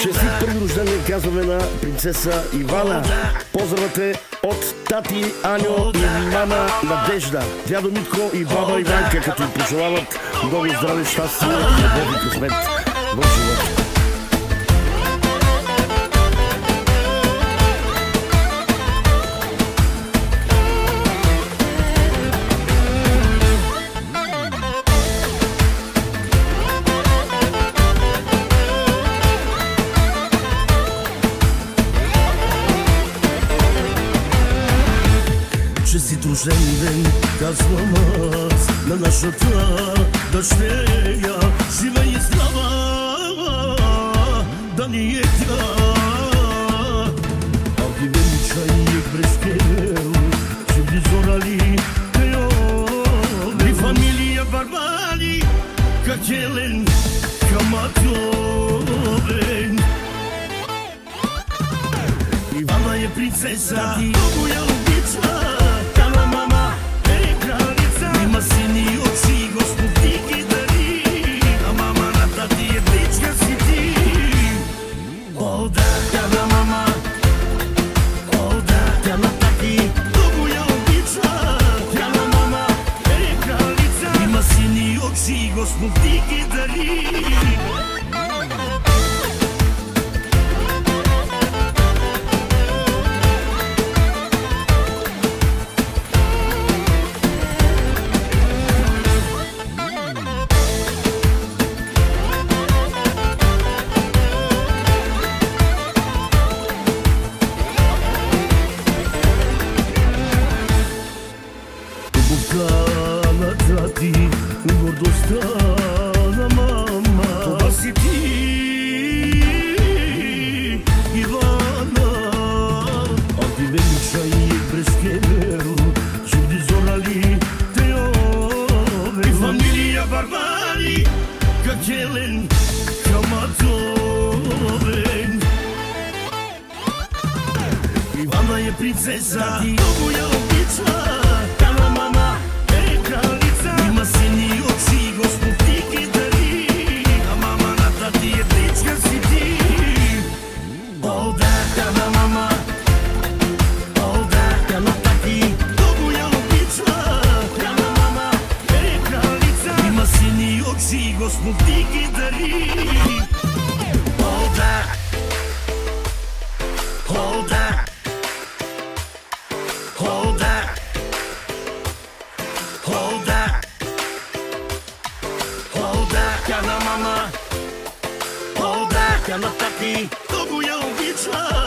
Честит първи рождение казваме на принцеса Ивана. Поздравате от тати Аньо и мама Надежда, дядо Митко и баба Иванка, като им пожелават много здраве, щастие, любов и късмет в живота. Честит рожден ден, казвам аз на нашата дъщеря. Жива и здрава да ни е тя. Ardivem çayı breşkel, şimdi zorali Mi familia barbari, kakelen kamatoven. Ivana je princesa, moja ubica. Господ ти ги дари. Гордостта на мама, това си ти, Ивана. Ardivem çayı breşkel, şimdi zorali Mi familia barbari, kakelen kamatoven. Ivana je princesa, moja ubica. Господ ти ги дари. Hold that, hold that, hold that, hold that, hold that. Тя на мама, hold that, тя на тати, много я обича.